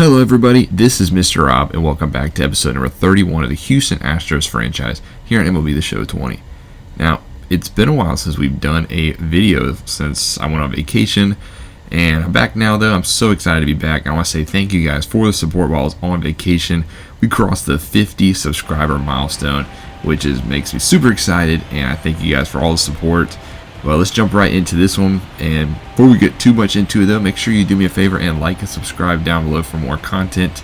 Hello everybody, this is Mr. Rob, and welcome back to episode number 31 of the Houston Astros franchise here on MLB The Show 20. Now, it's been a while since we've done a video since I went on vacation, and I'm back now though. I'm so excited to be back. I want to say thank you guys for the support while I was on vacation. We crossed the 50 subscriber milestone, which makes me super excited, and I thank you guys for all the support. Well, let's jump right into this one, and before we get too much into it though, make sure you do me a favor and like and subscribe down below for more content.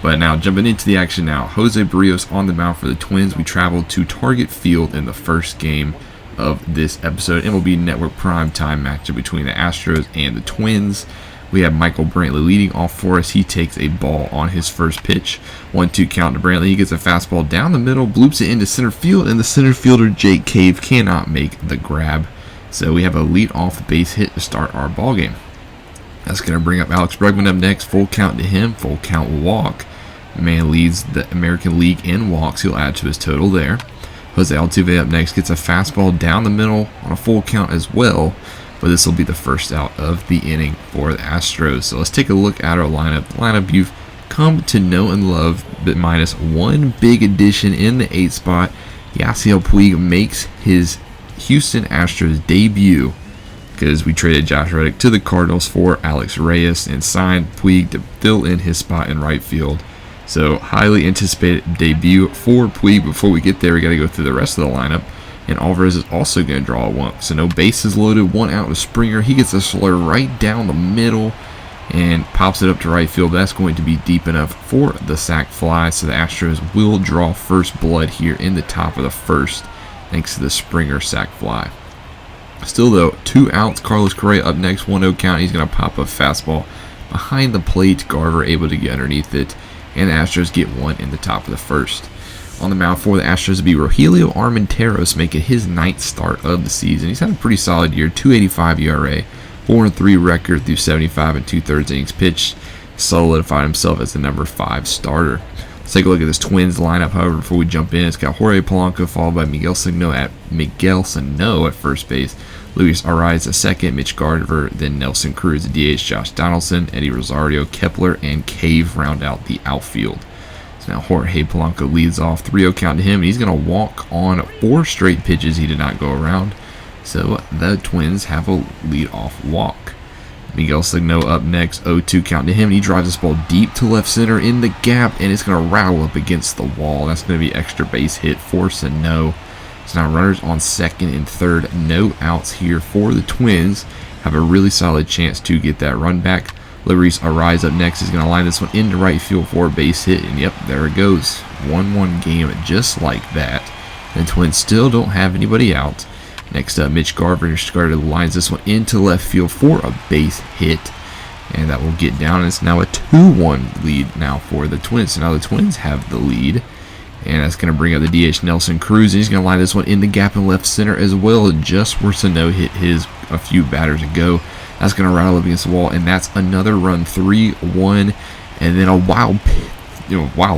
But now, jumping into the action now, Jose Barrios on the mound for the Twins. We traveled to Target Field in the first game of this episode, MLB Network primetime matchup between the Astros and the Twins. We have Michael Brantley leading off for us. He takes a ball on his first pitch. 1-2 count to Brantley. He gets a fastball down the middle, bloops it into center field, and the center fielder Jake Cave cannot make the grab. So we have a lead-off base hit to start our ball game. That's going to bring up Alex Bregman up next. Full count to him. Full count walk. The man leads the American League in walks. He'll add to his total there. Jose Altuve up next gets a fastball down the middle on a full count as well. But this will be the first out of the inning for the Astros. So let's take a look at our lineup. The lineup you've come to know and love, but minus one big addition in the 8th spot. Yasiel Puig makes his Houston Astros debut because we traded Josh Reddick to the Cardinals for Alex Reyes and signed Puig to fill in his spot in right field. So highly anticipated debut for Puig. Before we get there, we got to go through the rest of the lineup. And Alvarez is also going to draw a walk. So no bases loaded, one out to Springer. He gets a slur right down the middle and pops it up to right field. That's going to be deep enough for the sac fly. So the Astros will draw first blood here in the top of the first, thanks to the Springer sac fly. Still though, 2 outs. Carlos Correa up next, 1-0 count. He's going to pop a fastball behind the plate. Garver able to get underneath it, and the Astros get one in the top of the first. On the mound for the Astros will be Rogelio Armenteros, making his 9th start of the season. He's had a pretty solid year, 2.85 ERA, 4-3 record through 75 and 2/3 innings pitched. Solidified himself as the number 5 starter. Let's take a look at this Twins lineup, however, before we jump in. It's got Jorge Polanco, followed by Miguel Sano at first base, Luis Arraez at second, Mitch Garver, then Nelson Cruz at DH, Josh Donaldson, Eddie Rosario, Kepler, and Cave round out the outfield. So now Jorge Polanco leads off, 3-0 count to him, and he's going to walk on 4 straight pitches. He did not go around, so the Twins have a lead-off walk. Miguel Sano up next, 0-2 count to him. He drives this ball deep to left center in the gap, and it's going to rattle up against the wall. That's going to be extra base hit for Sano. So now runners on second and third, no outs here for the Twins. Have a really solid chance to get that run back. Luis Arraez up next is going to line this one into right field for a base hit, and yep, there it goes. 1-1 game just like that. The Twins still don't have anybody out. Next up, Mitch Garver lines this one into left field for a base hit, and that will get down. And it's now a 2-1 lead now for the Twins. So now the Twins have the lead, and that's going to bring up the DH Nelson Cruz, and he's going to line this one in the gap in left center as well, just where Sano hit his a few batters ago. That's going to rattle up against the wall, and that's another run, 3-1, and then a wild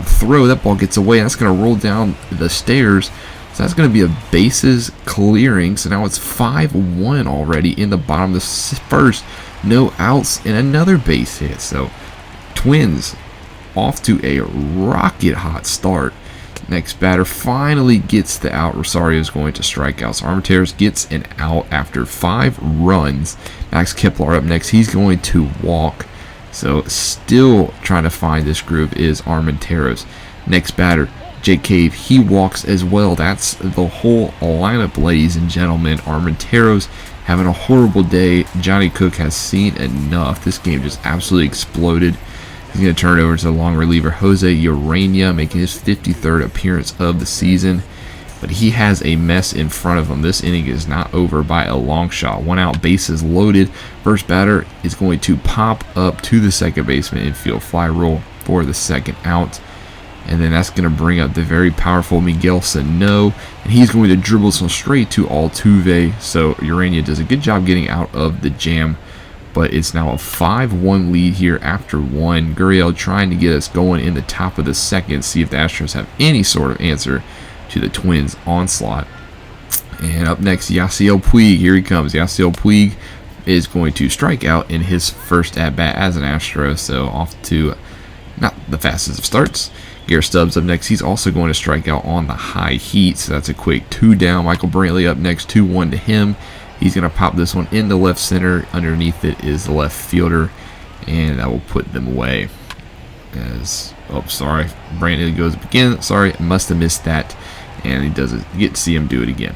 throw. That ball gets away. That's going to roll down the stairs. So that's going to be a bases clearing. So now it's 5-1 already in the bottom of the first. No outs and another base hit. So Twins off to a rocket hot start. Next batter finally gets the out. Rosario is going to strike out. So Armenteros gets an out after 5 runs. Max Kepler up next. He's going to walk. So still trying to find this groove is Armenteros. Next batter, Jake Cave, he walks as well. That's the whole lineup, ladies and gentlemen. Armenteros having a horrible day. Johnny Cook has seen enough. This game just absolutely exploded. He's going to turn it over to the long reliever, Jose Urania, making his 53rd appearance of the season. But he has a mess in front of him. This inning is not over by a long shot. 1 out, bases loaded. First batter is going to pop up to the second baseman infield fly roll for the second out. And then that's going to bring up the very powerful Miguel Sano, and he's going to dribble this one straight to Altuve. So Urania does a good job getting out of the jam, but it's now a 5-1 lead here after 1. Gurriel trying to get us going in the top of the second, see if the Astros have any sort of answer to the Twins' onslaught. And up next, Yasiel Puig. Here he comes. Yasiel Puig is going to strike out in his first at-bat as an Astro, so off to not the fastest of starts. Garrett Stubbs up next. He's also going to strike out on the high heat, so that's a quick 2 down. Michael Brantley up next, 2-1 to him. He's going to pop this one into left center. Underneath it is the left fielder, and that will put them away. Brantley goes up again. Sorry, I must have missed that, and he doesn't get to see him do it again.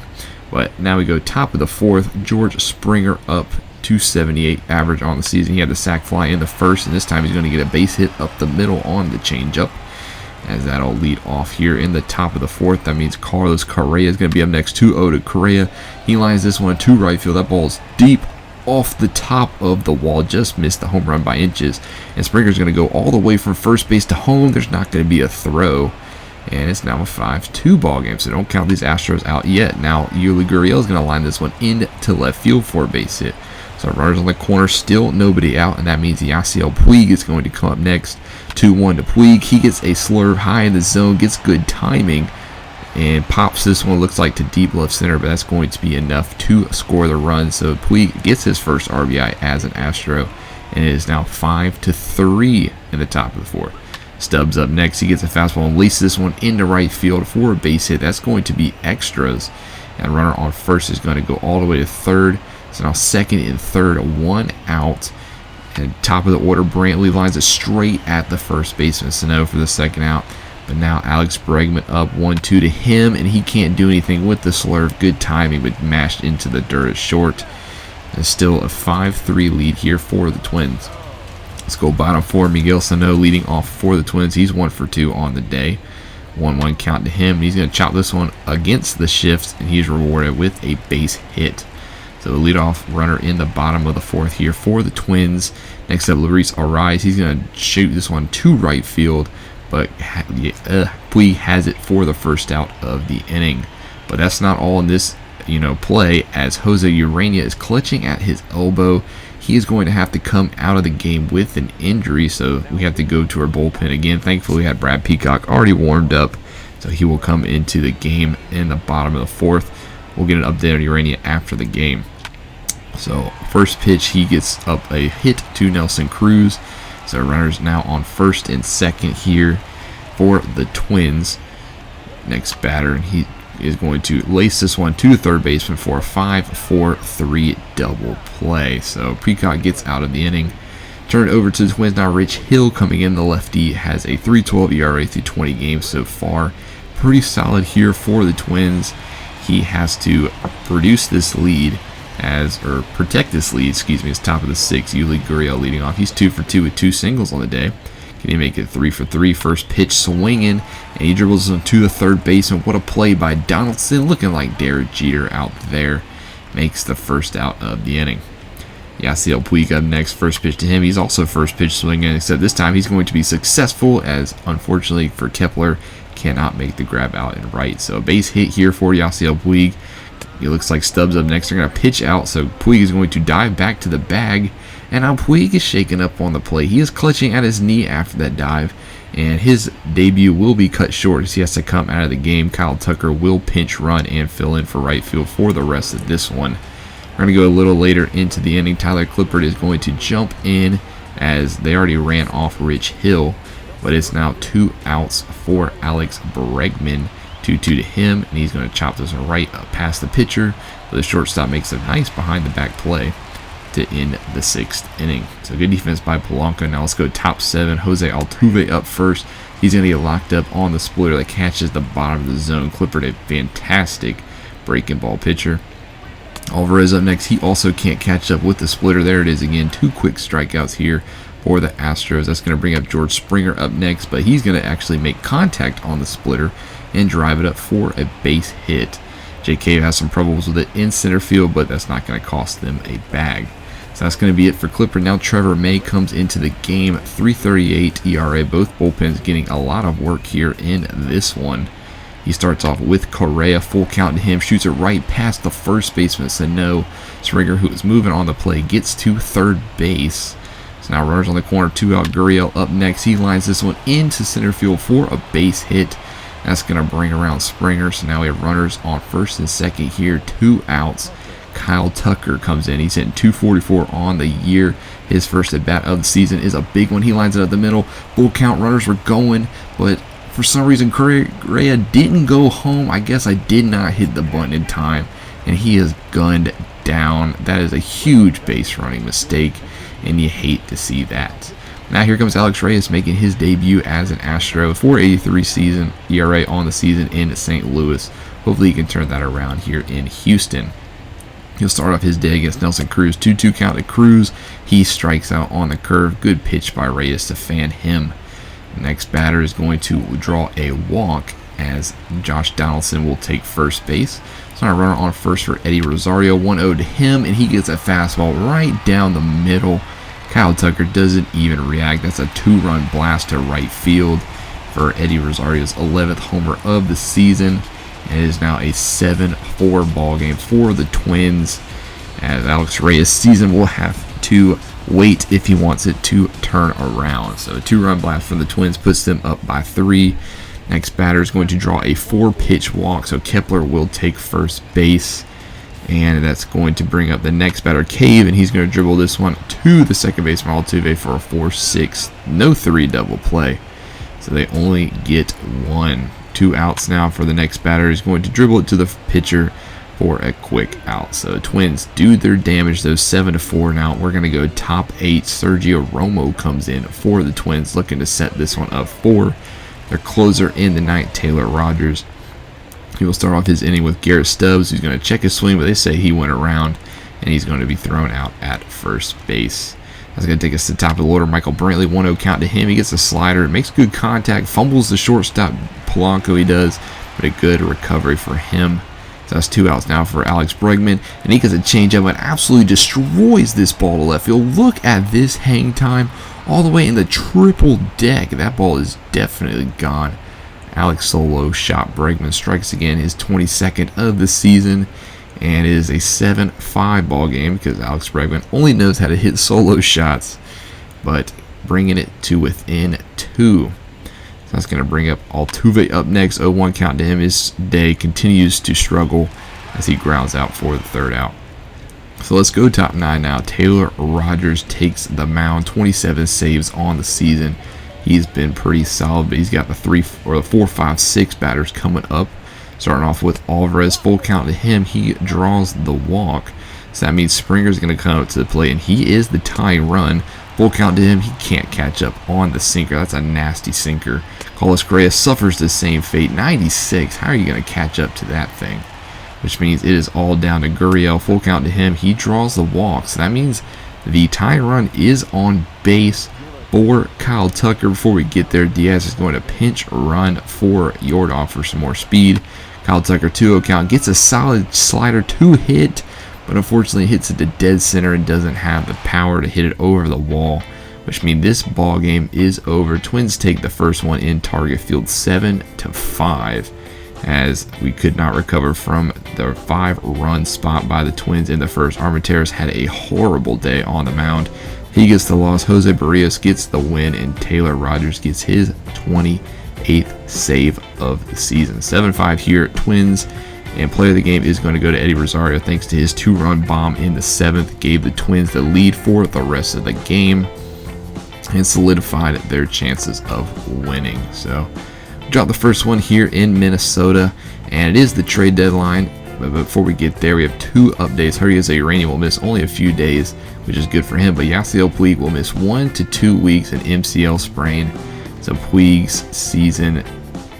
But now we go top of the 4th. George Springer up, 278 average on the season. He had the sac fly in the 1st, and this time he's going to get a base hit up the middle on the changeup, as that'll lead off here in the top of the 4th. That means Carlos Correa is going to be up next, 2-0 to Correa. He lines this one to right field. That ball is deep off the top of the wall, just missed the home run by inches, and Springer's going to go all the way from first base to home. There's not going to be a throw, and it's now a 5-2 ball game, so don't count these Astros out yet. Now Yuli Gurriel is going to line this one into left field for a base hit. So runners on the corner, still nobody out, and that means Yasiel Puig is going to come up next. 2-1 to Puig. He gets a slurve high in the zone, gets good timing, and pops this one, looks like to deep left center, but that's going to be enough to score the run. So Puig gets his first RBI as an Astro, and it is now 5-3 in the top of the 4th. Stubbs up next. He gets a fastball and laces this one into right field for a base hit. That's going to be extras, and runner on first is going to go all the way to 3rd. So now 2nd and 3rd, 1 out. And top of the order, Brantley lines it straight at the first baseman, Sano, for the 2nd out. But now Alex Bregman up 1-2 to him, and he can't do anything with the slurve. Good timing, but mashed into the dirt at short. There's still a 5-3 lead here for the Twins. Let's go bottom 4. Miguel Sano leading off for the Twins. He's 1 for 2 on the day. 1-1 count to him. He's going to chop this one against the shifts, and he's rewarded with a base hit. So the leadoff runner in the bottom of the 4th here for the Twins. Next up, Luis Reyes. He's going to shoot this one to right field, but Puig has it for the first out of the inning. But that's not all in this play, as Jose Urania is clutching at his elbow. He is going to have to come out of the game with an injury, so we have to go to our bullpen again. Thankfully, we had Brad Peacock already warmed up, so he will come into the game in the bottom of the 4th. We'll get an update on Urania after the game. So first pitch, he gets up a hit to Nelson Cruz. So runners now on 1st and 2nd here for the Twins. Next batter, and he is going to lace this one to the 3rd baseman for a 5-4-3 double play. So Peacock gets out of the inning. Turn it over to the Twins now. Rich Hill coming in. The lefty has a 3.12 ERA through 20 games so far. Pretty solid here for the Twins. He has to produce this lead protect this lead, it's top of the 6th. Yuli Gurriel leading off. He's 2 for 2 with 2 singles on the day. Can he make it 3 for 3? First pitch swinging, and he dribbles him to the 3rd baseman. What a play by Donaldson, looking like Derek Jeter out there. Makes the first out of the inning. Yasiel Puig up next. First pitch to him. He's also first pitch swinging, except this time he's going to be successful, as unfortunately for Kepler, cannot make the grab out and right. So a base hit here for Yasiel Puig. It looks like Stubbs up next. They're going to pitch out, so Puig is going to dive back to the bag, and now Puig is shaken up on the plate. He is clutching at his knee after that dive, and his debut will be cut short as he has to come out of the game. Kyle Tucker will pinch run and fill in for right field for the rest of this one. We're going to go a little later into the inning. Tyler Clippard is going to jump in, as they already ran off Rich Hill, but it's now 2 outs for Alex Bregman. 2-2 to him, and he's going to chop this one right up past the pitcher, but the shortstop makes a nice behind-the-back play to end the 6th inning. So good defense by Polanco. Now let's go top 7. Jose Altuve up first. He's going to get locked up on the splitter that catches the bottom of the zone. Clippard, a fantastic breaking ball pitcher. Alvarez up next. He also can't catch up with the splitter. There it is again. 2 quick strikeouts here for the Astros. That's going to bring up George Springer up next, but he's going to actually make contact on the splitter and drive it up for a base hit. JK has some problems with it in center field, but that's not going to cost them a bag. So that's going to be it for Clippard. Now Trevor May comes into the game. 3.38 ERA. Both bullpens getting a lot of work here in this one. He starts off with Correa. Full count to him. Shoots it right past the first baseman. Sano. Springer, who is moving on the play, gets to 3rd base. So now runners on the corner. 2 out. Gurriel up next. He lines this one into center field for a base hit. That's going to bring around Springer. So now we have runners on 1st and 2nd here. 2 outs. Kyle Tucker comes in. He's hitting 244 on the year. His first at bat of the season is a big one. He lines it up the middle. Full count, runners were going, but for some reason Correa didn't go home. I guess I did not hit the button in time, and he is gunned down. That is a huge base running mistake, and you hate to see that. Now here comes Alex Reyes making his debut as an Astro. 4.83 season ERA on the season in St. Louis. Hopefully he can turn that around here in Houston. He'll start off his day against Nelson Cruz. 2-2 count to Cruz. He strikes out on the curve. Good pitch by Reyes to fan him. The next batter is going to draw a walk as Josh Donaldson will take first base. So a runner on first for Eddie Rosario. 1-0 to him, and he gets a fastball right down the middle. Kyle Tucker doesn't even react. That's a 2-run blast to right field for Eddie Rosario's 11th homer of the season. It is now a 7-4 ball game for the Twins, as Alex Reyes' season will have to wait if he wants it to turn around. So a 2-run blast from the Twins puts them up by 3. Next batter is going to draw a 4-pitch walk, so Kepler will take first base. And that's going to bring up the next batter, Cave, and he's going to dribble this one to the second baseman, Altuve, for a 4-6, no 3 double play. So they only get 1. 2 outs now for the next batter. He's going to dribble it to the pitcher for a quick out. So Twins do their damage, though. 7-4 now. We're going to go top 8. Sergio Romo comes in for the Twins, looking to set this one up for their closer in the night, Taylor Rogers. He will start off his inning with Garrett Stubbs, who's going to check his swing, but they say he went around, and he's going to be thrown out at first base. That's going to take us to the top of the order. Michael Brantley, 1-0 count to him. He gets a slider, makes good contact, fumbles the shortstop, Polanco he does, but a good recovery for him. So that's 2 outs now for Alex Bregman, and he gets a changeup and absolutely destroys this ball to left field. Look at this hang time all the way in the triple deck. That ball is definitely gone. Alex solo shot. Bregman strikes again, his 22nd of the season, and it is a 7-5 ball game because Alex Bregman only knows how to hit solo shots, but bringing it to within 2. So that's going to bring up Altuve up next. 0-1 count to him. His day continues to struggle as he grounds out for the 3rd out. So let's go top 9 now. Taylor Rogers takes the mound. 27 saves on the season. He's been pretty solid, but he's got the 4, 5, 6 batters coming up. Starting off with Alvarez, full count to him. He draws the walk. So that means Springer's going to come up to the plate, and he is the tying run. Full count to him. He can't catch up on the sinker. That's a nasty sinker. Carlos Correa suffers the same fate. 96. How are you going to catch up to that thing? Which means it is all down to Gurriel. Full count to him. He draws the walk. So that means the tying run is on base for Kyle Tucker. Before we get there, Diaz is going to pinch run for Yordan for some more speed. Kyle Tucker 2-0 count, gets a solid slider to hit, but unfortunately hits it to dead center and doesn't have the power to hit it over the wall, which means this ball game is over. Twins take the first one in Target Field 7-5, as we could not recover from the 5-run spot by the Twins in the first. Armenteros had a horrible day on the mound. He gets the loss. Jose Barrios gets the win, and Taylor Rogers gets his 28th save of the season. 7-5 here at Twins, and player of the game is going to go to Eddie Rosario thanks to his 2-run bomb in the 7th. Gave the Twins the lead for the rest of the game and solidified their chances of winning. So we dropped the first one here in Minnesota, and it is the trade deadline. But before we get there, we have 2 updates. Jose Urania will miss only a few days, which is good for him, but Yasiel Puig will miss 1 to 2 weeks, an MCL sprain. So Puig's season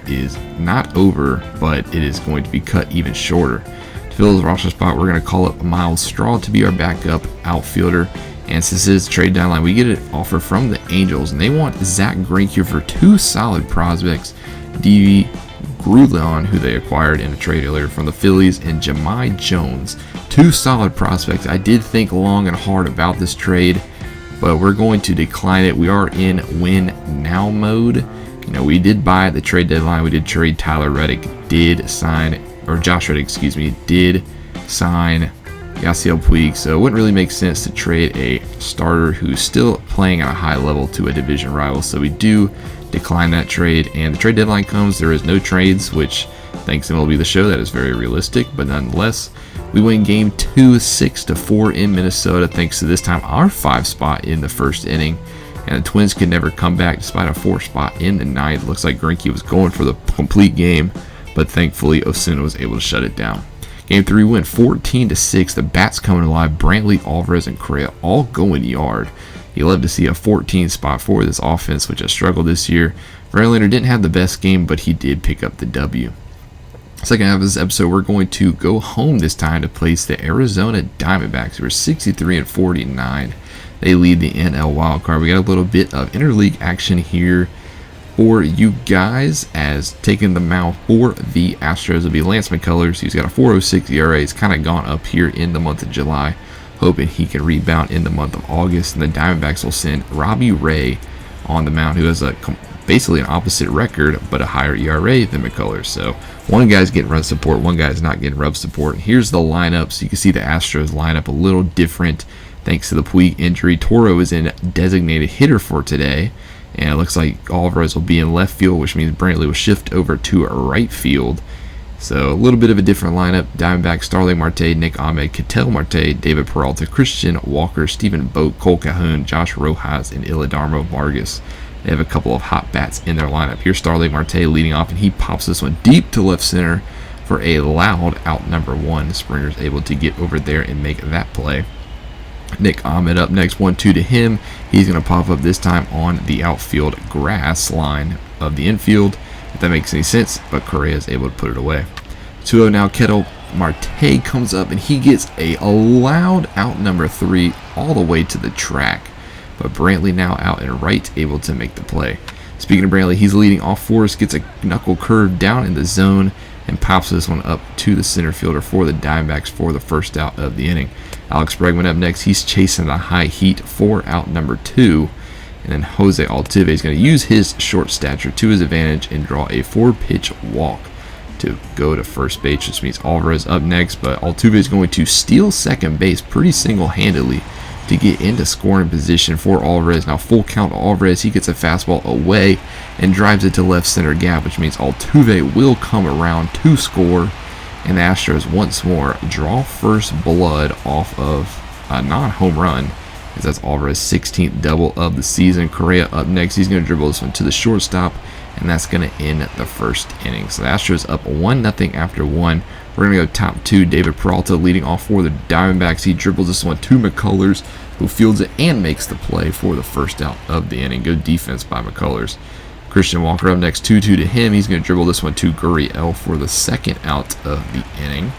is not over, but it is going to be cut even shorter. To fill his roster spot, we're going to call up Miles Straw to be our backup outfielder. And since it's trade deadline, we get an offer from the Angels, and they want Zach Greinke for 2 solid prospects. D.V. Grulon, who they acquired in a trade earlier from the Phillies, and Jahmai Jones. 2 solid prospects. I did think long and hard about this trade, but we're going to decline it. We are in win now mode. You know, we did buy at the trade deadline. We did trade Tyler Reddick, did sign, or Josh Reddick, excuse me, did sign Yasiel Puig. So it wouldn't really make sense to trade a starter who's still playing at a high level to a division rival. So we do decline that trade, and the trade deadline comes. There is no trades, which thanks to MLB The Show, that is very realistic, but nonetheless, We win game 2, 6-4 in Minnesota, thanks to this time our 5 spot in the first inning. And the Twins could never come back despite a 4 spot in the 9th. Looks like Greinke was going for the complete game, but thankfully Osuna was able to shut it down. Game 3 win 14-6. The bats coming alive. Brantley, Alvarez, and Correa all going yard. You love to see a 14 spot for this offense, which has struggled this year. Verlander didn't have the best game, but he did pick up the W. Second half of this episode, we're going to go home this time to place the Arizona Diamondbacks, who are 63-49. They lead the NL wildcard. We got a little bit of interleague action here for you guys, as taking the mound for the Astros will be Lance McCullers. He's got a 4.06 ERA. He's kind of gone up here in the month of July, hoping he can rebound in the month of August. And the Diamondbacks will send Robbie Ray on the mound, who has basically an opposite record, but a higher ERA than McCullers. So one guy's getting run support, one guy's not getting rub support. Here's the lineup. So you can see the Astros lineup a little different thanks to the Puig injury. Toro is in designated hitter for today, and it looks like Alvarez will be in left field, which means Brantley will shift over to right field. So a little bit of a different lineup. Diamondback, Starling Marte, Nick Ahmed, Ketel Marte, David Peralta, Christian Walker, Stephen Vogt, Cole Calhoun, Josh Rojas, and Iledarmo Vargas. They have a couple of hot bats in their lineup. Here's Starling Marte leading off, and he pops this one deep to left center for a loud out number 1. Springer's able to get over there and make that play. Nick Ahmed up next, 1-2 to him. He's going to pop up this time on the outfield grass line of the infield, if that makes any sense, but Correa is able to put it away. 2-0 now. Ketel Marte comes up, and he gets a loud out number 3 all the way to the track, but Brantley now out and right, able to make the play. Speaking of Brantley, he's leading off fours, gets a knuckle curve down in the zone, and pops this one up to the center fielder for the Diamondbacks for the first out of the inning. Alex Bregman up next. He's chasing the high heat for out number 2. And then Jose Altuve is going to use his short stature to his advantage and draw a 4-pitch walk to go to first base, which means Alvarez up next. But Altuve is going to steal second base pretty single-handedly to get into scoring position for Alvarez. Now full count Alvarez. He gets a fastball away and drives it to left center gap, which means Altuve will come around to score. And the Astros once more draw first blood off of a non-home run, as that's Alvarez's 16th double of the season. Correa up next. He's going to dribble this one to the shortstop, and that's going to end the first inning. So the Astros up 1-0 after 1. We're going to go top 2. David Peralta leading off for the Diamondbacks. He dribbles this one to McCullers, who fields it and makes the play for the first out of the inning. Good defense by McCullers. Christian Walker up next, 2-2 to him. He's going to dribble this one to Gurriel for the second out of the inning.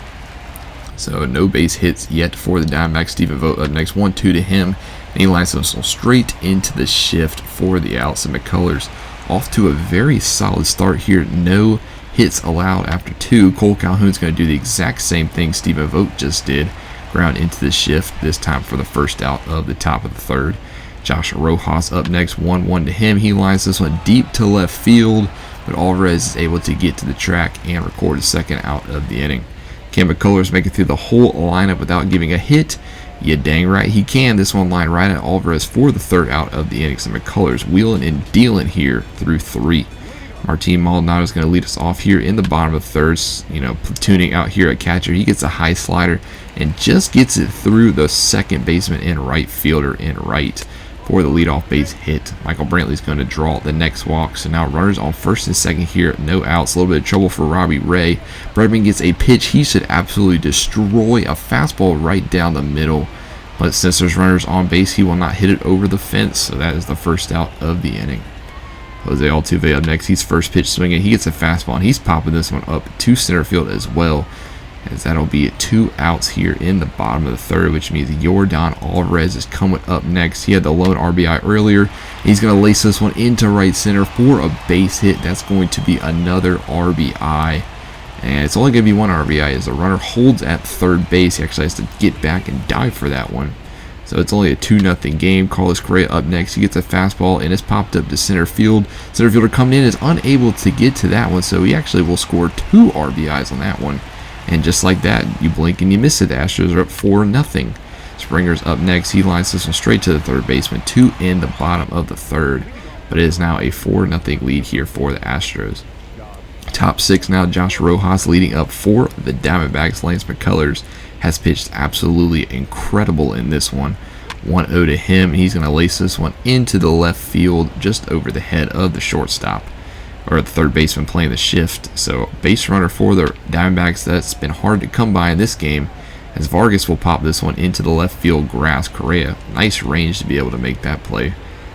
So no base hits yet for the Diamondbacks. Stephen Vogt up next, 1-2 to him. And he lines us straight into the shift for the out. So McCullers off to a very solid start here. No hits allowed after 2. Cole Calhoun's going to do the exact same thing Stephen Vogt just did. Ground into the shift, this time for the first out of the top of the 3rd. Josh Rojas up next, 1-1 to him. He lines this one deep to left field, but Alvarez is able to get to the track and record a second out of the inning. Can McCullers make it through the whole lineup without giving a hit? Yeah, dang right he can. This one lined right at Alvarez for the 3rd out of the inning. So McCullers wheeling and dealing here through 3. Martin Maldonado is going to lead us off here in the bottom of 3rd, platooning out here at catcher. He gets a high slider and just gets it through the second baseman and right fielder in right for the leadoff base hit. Michael Brantley is going to draw the next walk. So now runners on first and second here, no outs. A little bit of trouble for Robbie Ray. Bregman gets a pitch he should absolutely destroy, a fastball right down the middle. But since there's runners on base, he will not hit it over the fence. So that is the first out of the inning. Jose Altuve up next. He's first pitch swinging. He gets a fastball, and he's popping this one up to center field as well, as that'll be 2 outs here in the bottom of the 3rd, which means Yordan Alvarez is coming up next. He had the lone RBI earlier. He's going to lace this one into right center for a base hit. That's going to be another RBI, and it's only going to be 1 RBI as the runner holds at 3rd base. He actually has to get back and dive for that one. So it's only a 2-0 game. Carlos Correa up next. He gets a fastball, and it's popped up to center field. Center fielder coming in is unable to get to that one, so he actually will score 2 RBIs on that one. And just like that, you blink and you miss it. The Astros are up 4-0. Springer's up next. He lines this one straight to the 3rd baseman, 2 in the bottom of the 3rd. But it is now a 4-0 lead here for the Astros. top 6 now. Josh Rojas leading up for the Diamondbacks. Lance McCullers has pitched absolutely incredible in this one. 1-0 to him. He's going to lace this one into the left field just over the head of the shortstop, or the third baseman playing the shift. So base runner for the Diamondbacks. That's been hard to come by in this game, as Vargas will pop this one into the left field grass. Correa, nice range to be able to make that play.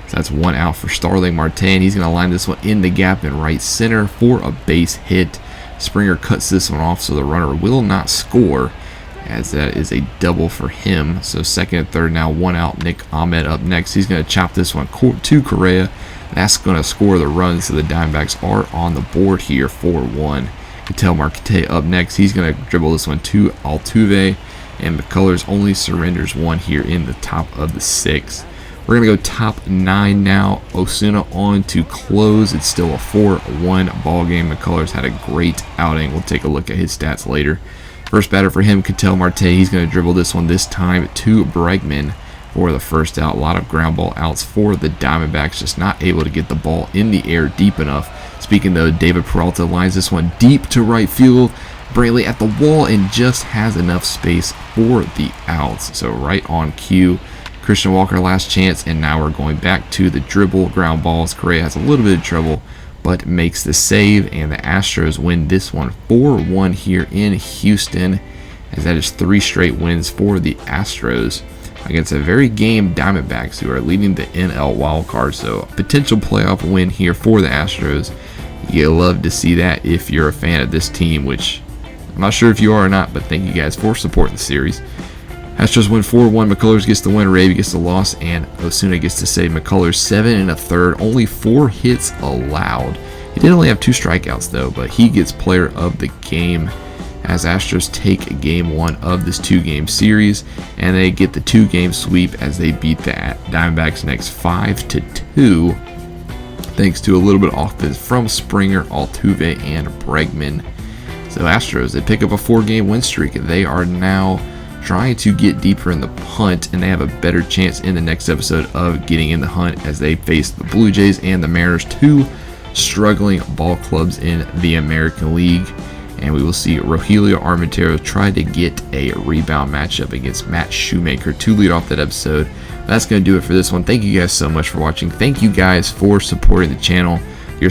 So that's 1 out for Starling Marte. He's going to line this one in the gap in right center for a base hit. Springer cuts this one off, so the runner will not score, as that is a double for him. So second and third now, 1 out. Nick Ahmed up next. He's going to chop this one to Correa. That's going to score the run, so the Diamondbacks are on the board here, 4-1. Ketel Marte up next. He's going to dribble this one to Altuve, and McCullers only surrenders 1 here in the top of the 6th. We're going to go top 9 now. Osuna on to close. It's still a 4-1 ball game. McCullers had a great outing. We'll take a look at his stats later. First batter for him, Ketel Marte. He's going to dribble this one this time to Bregman for the first out. A lot of ground ball outs for the Diamondbacks, just not able to get the ball in the air deep enough. Speaking though, David Peralta lines this one deep to right field. Brantley at the wall and just has enough space for the outs. So right on cue. Christian Walker last chance, and now we're going back to the dribble ground balls. Correa has a little bit of trouble, but makes the save, and the Astros win this one 4-1 here in Houston, as that is 3 straight wins for the Astros against a very game Diamondbacks, who are leading the NL wildcard. So a potential playoff win here for the Astros. You love to see that if you're a fan of this team, which I'm not sure if you are or not, but thank you guys for supporting the series. Astros win 4-1. McCullers gets the win, Reyes gets the loss, and Osuna gets to save. McCullers 7 1/3, only 4 hits allowed. He did only have 2 strikeouts though, but he gets player of the game, as Astros take game 1 of this 2-game series, and they get the 2-game sweep as they beat the Diamondbacks next 5-2, thanks to a little bit of offense from Springer, Altuve, and Bregman. So Astros, they pick up a 4-game win streak, and they are now trying to get deeper in the hunt, and they have a better chance in the next episode of getting in the hunt as they face the Blue Jays and the Mariners, 2 struggling ball clubs in the American League. And we will see Rogelio Armenteros try to get a rebound matchup against Matt Shoemaker to lead off that episode. That's going to do it for this one. Thank you guys so much for watching. Thank you guys for supporting the channel. Your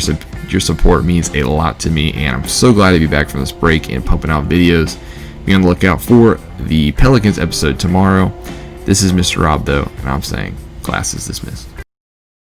support means a lot to me, and I'm so glad to be back from this break and pumping out videos. Be on the lookout for the Pelicans episode tomorrow. This is Mr. Rob, though, and I'm saying class is dismissed.